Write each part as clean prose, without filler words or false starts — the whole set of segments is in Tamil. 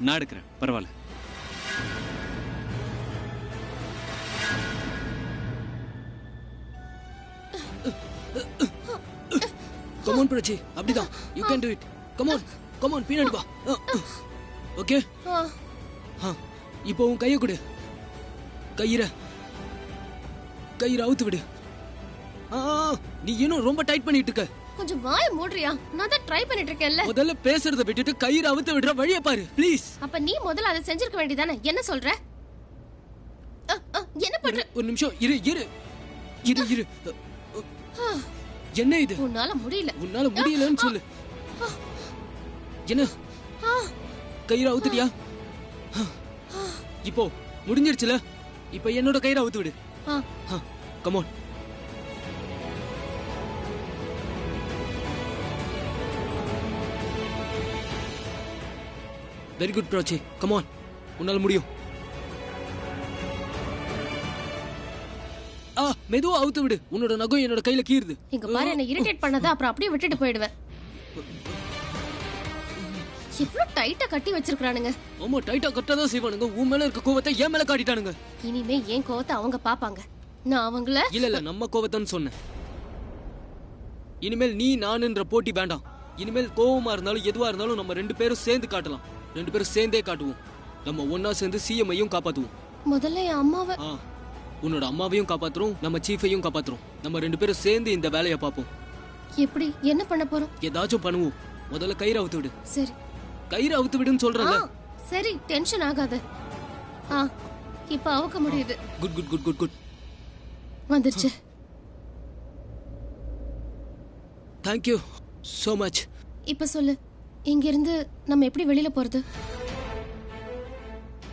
நான் எடுக்கிறேன், பரவாயில்ல. Come on Prachi, அப்படிதான். You can do it. Come on, come on, பின்னாடி வா. ஓகே? இப்போ உன் கையை கொடு. கயிறை அவுத்து விடு. நீ இன்னும் ரொம்ப டைட் பண்ணிட்டு இருக்க. கொஞ்சம் வாயை மூடுறியா? நான் தான் ட்ரை பண்ணிட்டு இருக்கேன்ல. முதல்ல பேசுறத விட்டுட்டு கயிறை அவுத்து விடுற வழியை பாரு ப்ளீஸ். அப்ப நீ முதல்ல அதை செஞ்சிருக்க வேண்டியதானே? என்ன சொல்ற? என்ன பண்ற? ஒரு நிமிஷம் இரு. என்ன இது? உன்னால முடியலன்னு சொல்லு. என்ன? கயிறை அவுத்துட்டியா? இப்போ முடிஞ்சிருச்சுல. இப்போ என்னோட கயிறை அவுத்து விடு. Come on. Very good Prachi, come on, உன்னால முடியும். மெதுவா அவுத்து விடு. உன்னோட நகம் என்னோட கையில கீறுது. இங்க பாரு, என்ன இரிட்டேட் பண்ணாத, அப்புறம் அப்படியே விட்டுட்டு போயிடுவேன். இவ்ளோ டைட்டா கட்டி வச்சிருக்கானுங்க. ஆமா, டைட்டா கட்டதான் செய்வானுங்க. உன் மேல இருக்க கோவத்தை என் மேல காட்டிட்டானுங்க. இனிமே ஏன் கோவத்தை அவங்க பாப்பாங்க. நான் அவங்கள இல்ல நம்ம கோவத்தைன்னு சொன்னேன். இனிமேல் நீ நானுன்ற போட்டி வேண்டாம். இனிமேல் கோவமா இருந்தாலும் எதுவா இருந்தாலும் நம்ம 2 பேரும் சேர்ந்து காட்டலாம். 2 பேரும் சேர்ந்தே காட்டுவோம். நம்ம ஒன்னா சேர்ந்து சிஎம்ஐயும் காப்பாத்துவோம். முதல்ல என் அம்மாவை, உன்னோட அம்மாவையும் காப்பாத்துறோம், நம்ம சீஃபையும் காப்பாத்துறோம். நம்ம 2 பேரும் சேர்ந்து இந்த வேலையை பார்ப்போம். எப்படி என்ன பண்ண போறோம்? ஏதாச்சும் பண்ணுவோம். முதல்ல கயிறு அவுத்து விடு. சரி, கயிறு அவுத்து விடுன்னு சொல்றேன்ல. சரி, டென்ஷன் ஆகாத. இப்ப அவுக்க முடியுது. Good good good good good. வந்துருச்சு. Thank you so much. இப்ப சொல்லு, இங்க இருந்து நம்ம எப்படி வெளியில போறது?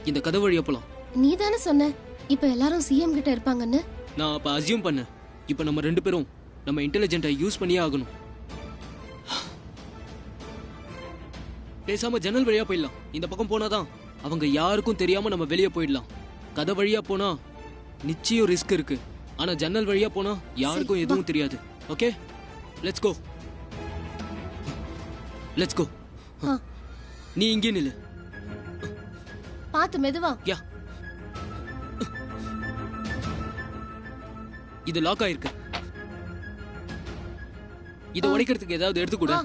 இந்த கதவு வழியா போலாம். நீ தானே சொன்ன இப்ப எல்லாரும் சிஎம் கிட்ட இருப்பாங்கன்னு. நான் அப்ப அசியூம் பண்ணேன். இப்ப நம்ம 2 பேரும் நம்ம இன்டெலிஜென்ட்டை யூஸ் பண்ணியே ஆகணும். பேசாம ஜன்னல் வழியா போயிடலாம். இந்த பக்கம் போனாதான் அவங்க யாருக்கும் தெரியாம நம்ம வெளியே போயிடலாம். கதை வழியா போனா நிச்சயம் ரிஸ்க் இருக்கு. ஆனா ஜன்னல் வழியா போனா யாருக்கும் எதுவும் தெரியாது. Okay, let's go. Let's go. நீ இங்கே நில்லு. பாத்து மெதுவா. யா, இது லாக் ஆயிருக்கு. இதை உடைக்கிறதுக்கு ஏதாவது எடுத்துக்கூட.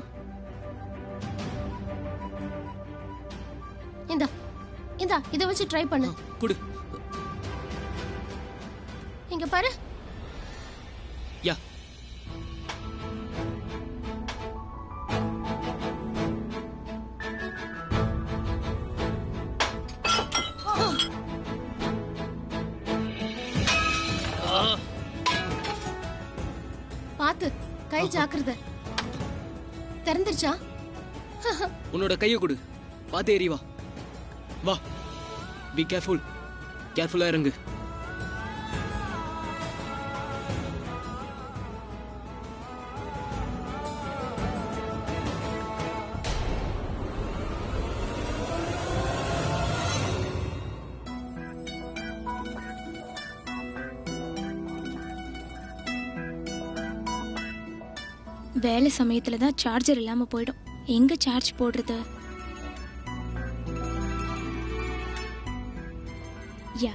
இந்தா இதை வச்சு ட்ரை பண்ணு. குடு. இங்க பாரு. யா, பாத்து, கை ஜாக்கிரதை. திறந்துருச்சா? உன்னோட கையை கொடு. பாத்து ஏறி வா. வா, பி கேர்ஃபுல். கேர்ஃபுல்லா இறங்கு. வேலை சமயத்துல தான் சார்ஜர் இல்லாம போயிடும். எங்க சார்ஜ் போடுறது? யா,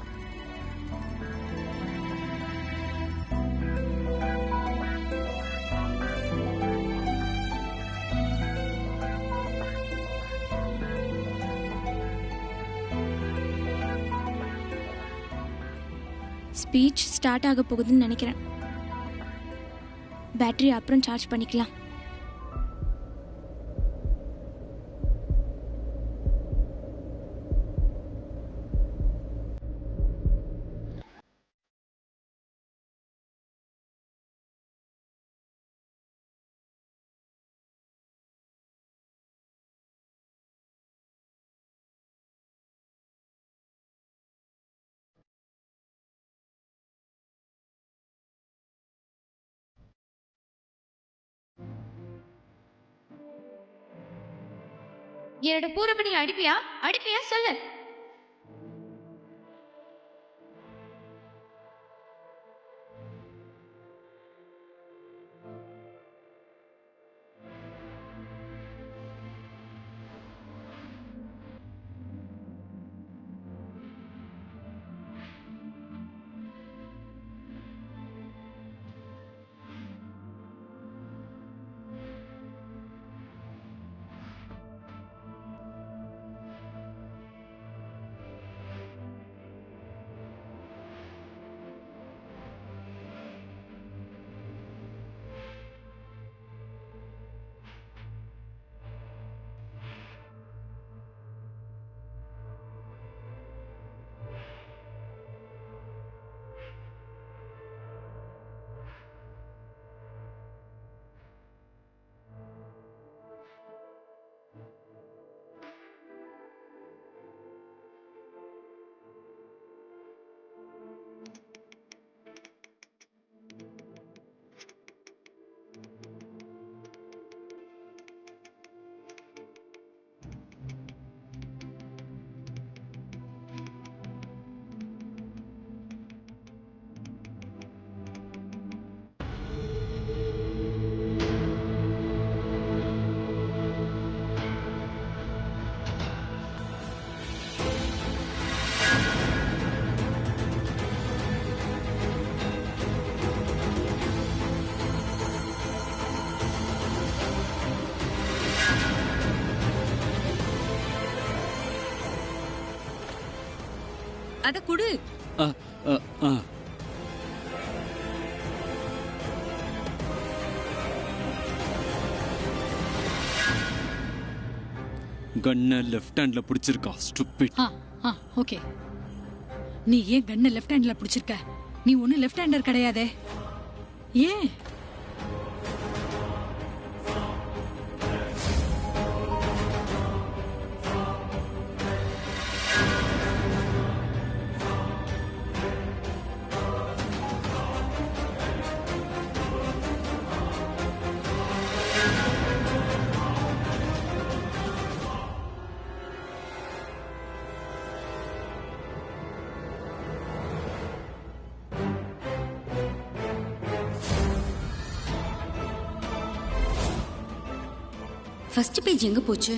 ஸ்பீச் ஸ்டார்ட் ஆக போகுதுன்னு நினைக்கிறேன். பேட்டரி அப்புறம் சார்ஜ் பண்ணிக்கலாம். என்னோட பூரப்பணி அடிப்பியா சொல்லு. அத குடு. ஆ, ஆ, ஆ. கண்ண லெஃப்ட் ஹேண்ட்ல பிடிச்சிருக்கா ஸ்டூபிட். ஓகே. நீ ஏன் கண்ணை லெஃப்ட் ஹேண்ட்ல பிடிச்சிருக்க? நீ ஒன்னும் லெஃப்ட் ஹேண்டர் கிடையாதே. ஏன்? ஃபர்ஸ்ட் பேஜ் எங்க போச்சு?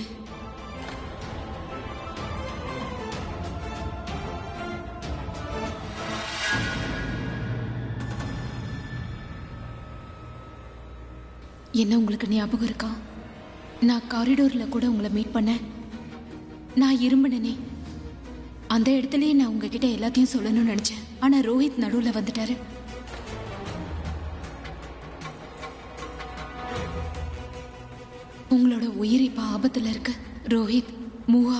என்ன உங்களுக்கு ஞாபகம் இருக்கா? நான் காரிடோர்ல கூட உங்களை மீட் பண்ணேன். நான் இரும்பினே. அந்த இடத்துலயே நான் உங்ககிட்ட எல்லாத்தையும் சொல்லணும்னு நினைச்சேன். ஆனா ரோஹித் நடுவுல வந்துட்டாரு. உங்களோட உயிர் இப்ப ஆபத்துல இருக்கு. ரோஹித், மூவா,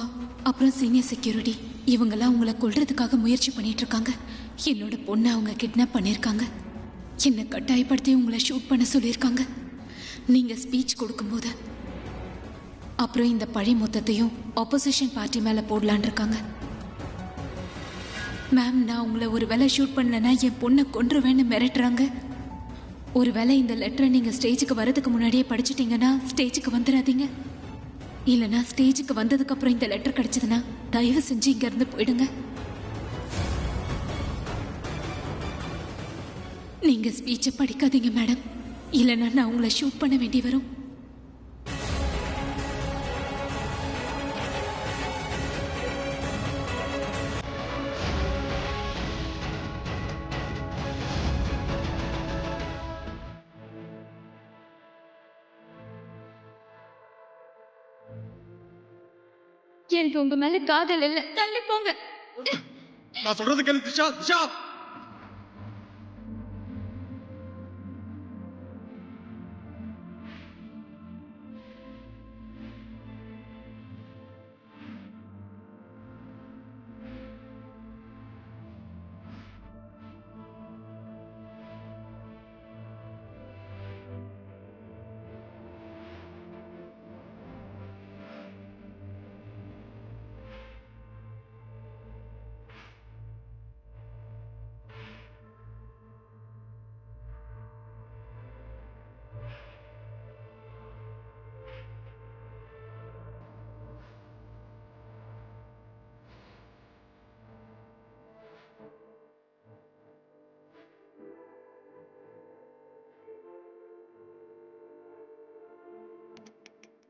அப்புறம் சீனியர் செக்யூரிட்டி இவங்கெல்லாம் உங்களை கொல்றதுக்காக முயற்சி பண்ணிட்டு இருக்காங்க. என்னோட பொண்ணை அவங்க கிட்னாப் பண்ணியிருக்காங்க. என்னை கட்டாயப்படுத்தி உங்களை ஷூட் பண்ண சொல்லியிருக்காங்க. நீங்க ஸ்பீச் கொடுக்கும்போது அப்புறம் இந்த பழி மொத்தத்தையும் ஆப்போசிஷன் பார்ட்டி மேல போடலான் இருக்காங்க. மேம், நான் உங்களை ஒரு வேளை ஷூட் பண்ணலன்னா என் பொண்ணை கொன்றுவேன்னு மிரட்டுறாங்க. ஒருவேளை இந்த லெட்டரை நீங்க ஸ்டேஜுக்கு வரதுக்கு முன்னாடியே படிச்சிட்டீங்கன்னா ஸ்டேஜுக்கு வந்துடாதீங்க. இல்லைன்னா ஸ்டேஜுக்கு வந்ததுக்கு அப்புறம் இந்த லெட்டர் கிடைச்சதுன்னா தயவு செஞ்சு இங்க இருந்து போயிடுங்க. நீங்க ஸ்பீச்சை படிக்காதீங்க மேடம், இல்லைன்னா நான் உங்களை ஷூட் பண்ண வேண்டி வரும். எனக்கு உங்க மேல காதல் இல்ல, தள்ளி போங்க. நான் சொல்றது கேளு திஷா. திஷா,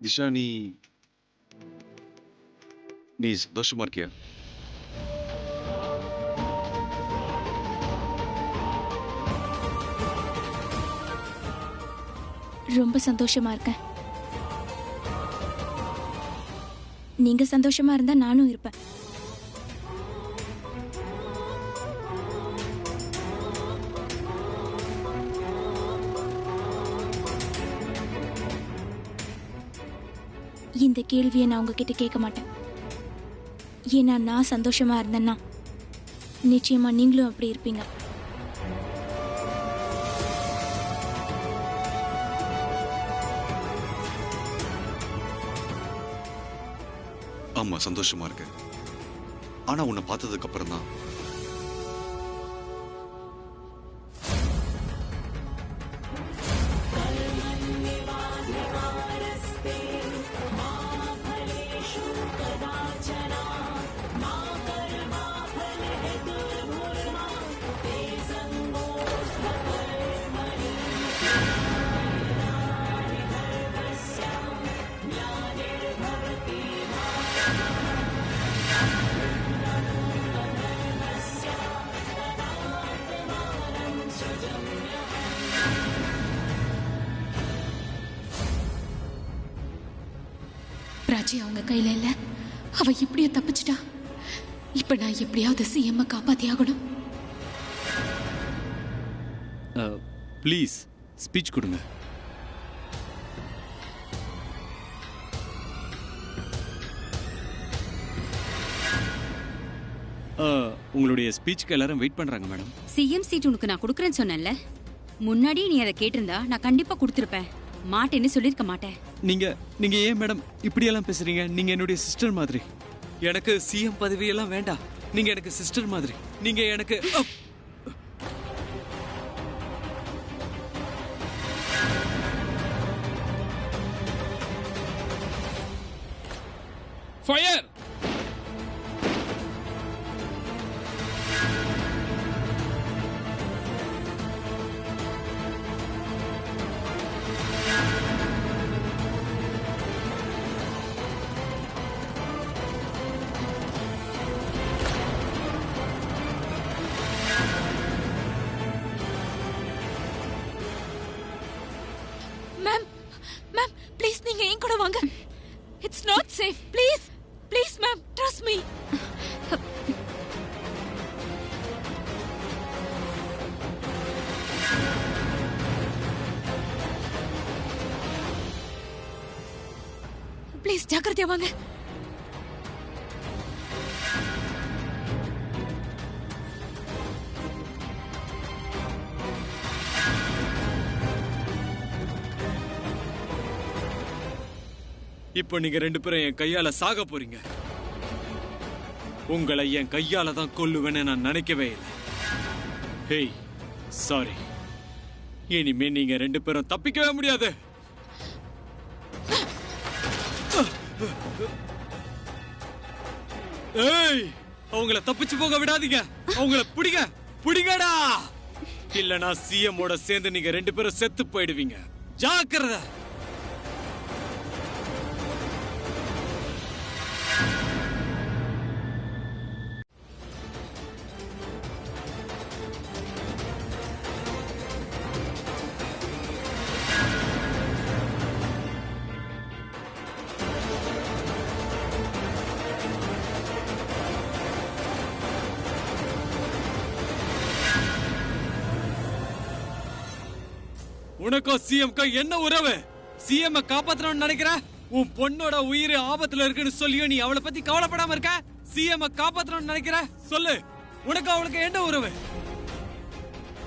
திஷா, நீ சந்தோஷமா இருக்கியா? ரொம்ப சந்தோஷமா இருக்கேன். நீங்க சந்தோஷமா இருந்தா நானும் இருப்பேன். இந்த கேள்வியை நான் உங்ககிட்ட கேட்க மாட்டேன். ஏன்னா நான் சந்தோஷமா இருந்தேன்னா நிச்சயமா நீங்களும் அப்படி இருப்பீங்க. ஆமா, சந்தோஷமா இருக்கு. ஆனா உன்னை பார்த்ததுக்கு அப்புறம் தான் ராஜி அவங்க கையில இல்ல. அவ இப்படியே தப்பிச்சிட்டா. இப்ப நான் எப்படியாவது சிஎம் காப்பாத்தி ஆகணும். ப்ளீஸ் ஸ்பீச் கொடுங்க. உங்களுடைய ஸ்பீச்சுக்கு எல்லாரும் வெயிட் பண்றாங்க மேடம். சிஎம் சீட் உனக்கு நான் கொடுக்குறேன்னு சொன்னேன்ல, முன்னாடியே நீ அதை கேட்டிருந்தா நான் கண்டிப்பா கொடுத்துருப்பேன். மாட்டேன்னு சொல்லிருக்க மாட்டேன். நீங்க ஏன் மேடம் இப்படி எல்லாம் பேசுறீங்க? நீங்க என்னுடைய சிஸ்டர் மாதிரி. எனக்கு சிஎம் பதவி எல்லாம் வேண்டாம். நீங்க எனக்கு சிஸ்டர் மாதிரி. நீங்க எனக்கு ஃபயர். மேம் மேம் ப்ளீஸ் நீங்க என் கூட வாங்க. It's not safe. Please please ma'am, trust me. Please ஜாக்கிரதையா வாங்க. இப்போ நீங்க ரெண்டு பேரும் என் கையால சாக போறீங்க. உங்களை என் கையால தான் கொல்லுவேன்னு நான் நினைக்கவே இல்லை. Hey, sorry. இனிமே நீங்க ரெண்டு பேரும் தப்பிக்கவே முடியாது. ஏய், அவங்கள தப்பிச்சு போக விடாதீங்க. அவங்கள பிடிங்க, பிடிங்கடா. இல்லனா சிஎம் ஓட சேர்ந்து நீங்க ரெண்டு பேரும் செத்து போயிடுவீங்க. ஜாக்கிரதை. உனக்கும் சிஎம்க்கு என்ன உறவு? சிஎம் காப்பாத்தணும்னு நினைக்கிற? உன் பொண்ணோட உயிர் ஆபத்துல இருக்குன்னு சொல்லியும் நீ அவளை பத்தி கவலைப்படாம இருக்க? சிஎம் காப்பாத்தணும்னு நினைக்கிற? சொல்லு, உனக்கு அவளுக்கு என்ன உறவு?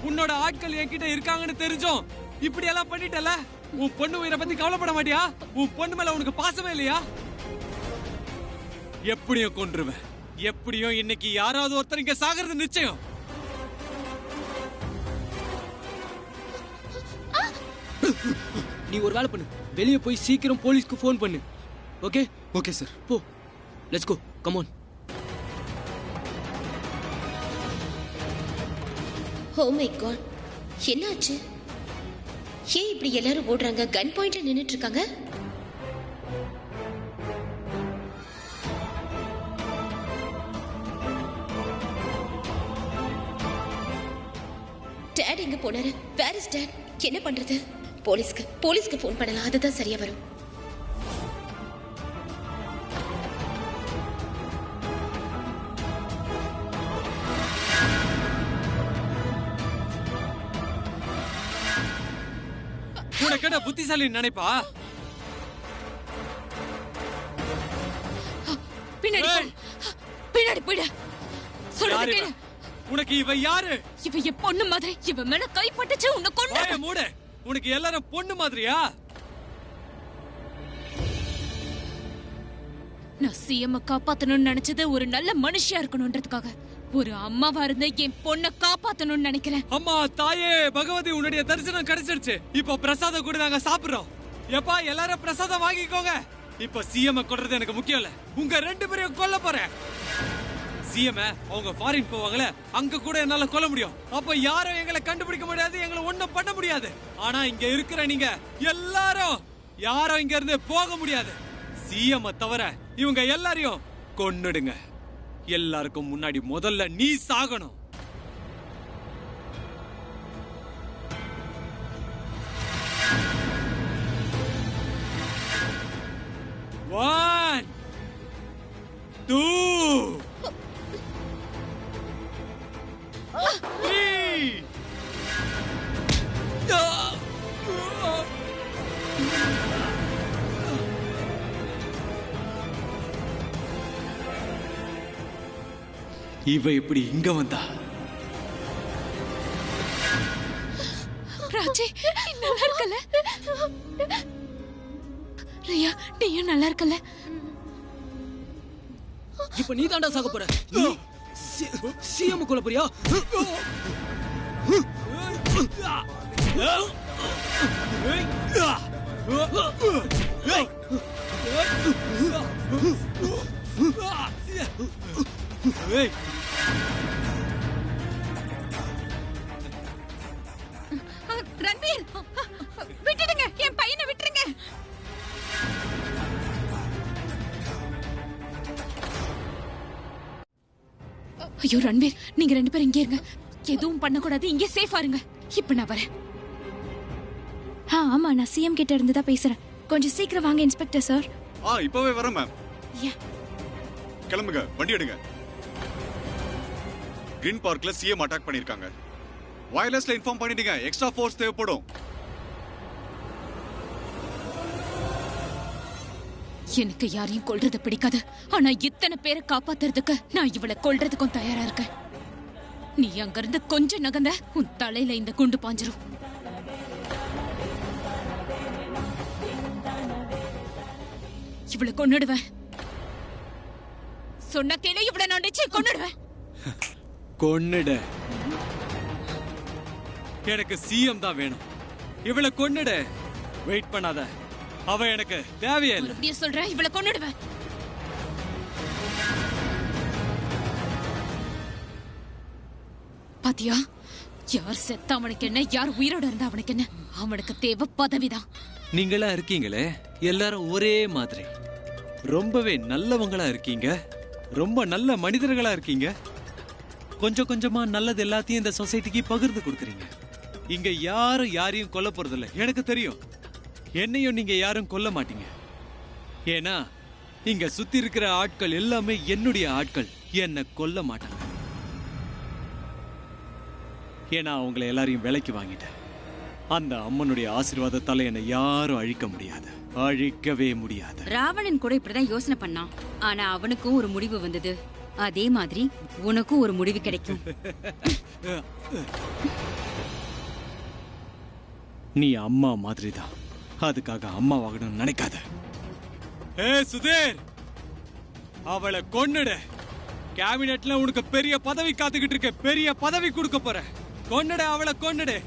உன்னோட ஆட்கள் என்கிட்ட இருக்காங்கன்னு தெரிஞ்சும் இப்படி எல்லாம் பண்ணிட்டல. உன் பொண்ணு உயிரை பத்தி கவலைப்பட மாட்டியா? உன் பொண்ணு மேல உனக்கு பாசமே இல்லையா? எப்படியும் கொன்றுவேன். எப்படியும் இன்னைக்கு யாராவது ஒருத்தர் இங்க சாகிறது நிச்சயம். நீ ஒரு வேலை பண்ணு, வெளியே போய் சீக்கிரம் போலீஸ்க்கு ஃபோன் பண்ணு. ஓகே? Okay sir. போ, let's go, come on. Oh my God, என்னாச்சு? ஏன் இப்படி எல்லாரும் ஓடுறாங்க? கன் பாயிண்ட்ல நின்னுட்டு இருக்காங்க. டாட் எங்க போனாரு? Where is dad? என்ன பண்றது? போலீஸ்க்கு ஃபோன் பண்ணலாம், அதுதான் சரியா வரும். உனக்கு என்ன புத்திசாலி நினைப்பா? பின்னாடி போயிடு. சொல்றது கேளு. உனக்கு இவ யாரு? இவ என் பொண்ணு மாதிரி. இவ மேல கைப்பட்டுச்சு, உன்னை கொண்டு. வாயை மூடு. உனக்கு எல்லாரும் பொண்ணு மாதிரியா? நான் சிஎம் காப்பாத்தணும்னு நினைச்சது ஒரு நல்ல மனுஷியா இருக்கணும்ன்றதுக்காக. ஒரு அம்மாவா இருந்த என் பொண்ணை காப்பாத்தணும்னு நினைக்கிறேன். அம்மா, தாயே பகவதி, உன்னுடைய தரிசனம் கிடைச்சிருச்சு. இப்போ பிரசாதம் கூட நாங்க சாப்பிடுறோம். எப்பா, எல்லாரும் பிரசாதம் வாங்கிக்கோங்க. இப்ப சிஎம் கொல்றது எனக்கு முக்கியம் இல்ல. உங்க ரெண்டு பேரையும் கொல்ல போறேன். சிஎம் அவங்க ஃபாரின் போவாங்களே, அங்க கூட என்னால கொல்ல முடியும். அப்ப யாரும் எங்களை கண்டுபிடிக்க முடியாது, எங்களை ஒண்ணும் பண்ண முடியாது. ஆனா இங்க இருக்கிற நீங்க எல்லாரும் யாரும் இங்க இருந்து போக முடியாது. சிஎம் தவிர இவங்க எல்லாரையும் கொன்னுடுங்க. எல்லாருக்கும் முன்னாடி முதல்ல நீ சாகணும். One, two, 3. இவ எப்படி இங்க வந்தா? ராஜி நல்லா இருக்கல? ரியா நீயும் நல்லா இருக்கல? இப்ப நீ தாண்டா சாக போற. சிஎம் கொல்ல போறியா? ரன்வீர் விட்டுடுங்க, என் பையனை விட்டுருங்க. ஐயோ ரன்வீர், நீங்க 2 பேரும் இங்கே இருங்க. எதுவும் பண்ணக்கூடாது, இங்கே சேஃபா இருங்க. இப்ப நான் வரேன். ஆமா, நான் சிஎம் கிட்ட இருந்து தான் பேசுறேன். கொஞ்சம் சீக்கிரம் வாங்க இன்ஸ்பெக்டர் சார். இப்பவே வரேன் மேம். யா கிளம்புங்க, வண்டி எடுங்க. கிரீன் பார்க்ல சிஎம் அட்டாக் பண்ணிருக்காங்க. வயர்லெஸ்ல இன்ஃபார்ம் பண்ணிடுங்க, எக்ஸ்ட்ரா ஃபோர்ஸ் தேவைப்படும். எனக்கு யாரையும் கொல்றது பிடிக்காது. ஆனா இத்தனை பேரை காப்பாத்துறதுக்கு நான் இவளை கொல்றதுக்கும் தயாரா இருக்கேன். நீ அங்கிருந்து கொஞ்சம் நகர்ந்த உன் தலையில இந்த குண்டு பாஞ்சிரும். இவளை கொன்னுடுவேன். சொன்ன கேளு, இவளை நான் நிச்சயம் கொன்னுடுவேன். கொன்னுட. எனக்கு சிஎம் தான் வேணும். இவளை கொன்னுட. வெயிட் பண்ணாத, அவ எனக்கு தேவையே இல்லை. மறுபடியும் சொல்றேன், இவளை கொன்னுடுவேன். பாத்தியா, யார் செத்த அவனுக்கு என்ன, யார் உயிரோட இருந்தா அவனுக்கு என்ன? அவனுக்கு தேவை பதவிதான். நீங்களா இருக்கீங்களே, எல்லாரும் ஒரே மாதிரி. ரொம்பவே நல்லவங்களா இருக்கீங்க, ரொம்ப நல்ல மனிதர்களா இருக்கீங்க. கொஞ்சம் கொஞ்சமா நல்லது எல்லாத்தையும் இந்த சொசைட்டிக்கு பகிர்ந்து கொடுக்குறீங்க. இங்க யாரும் யாரையும் கொல்ல போறதில்ல, எனக்கு தெரியும். என்னையும் நீங்க யாரும் கொல்ல மாட்டீங்க. ஏன்னா இங்க சுத்தி இருக்கிற ஆட்கள் எல்லாமே என்னுடைய ஆட்கள். என்ன கொல்ல மாட்டாங்க. ஏன்னா அவங்கள எல்லாரையும் விலைக்கு வாங்கிட்டேன். அந்த அம்மனுடைய ஆசீர்வாதத்தால என்னை யாரும் அழிக்க முடியாது, அழிக்கவே முடியாது. ராவணன் கூட இப்படிதான் யோசனை பண்ணான். ஆனா அவனுக்கும் ஒரு முடிவு வந்தது. அதே மாதிரி உனக்கும் ஒரு முடிவு கிடைக்கும். நீ அம்மா மாதிரிதான், அதுக்காக அம்மா வாங்கணும்னு நினைக்காத. சுதீர், அவளை கொன்னுடு. கேபினெட்ல உனக்கு பெரிய பதவி காத்துக்கிட்டு இருக்க, பெரிய பதவி கொடுக்க போற. கொன்னுடு, அவளை கொன்னுடு.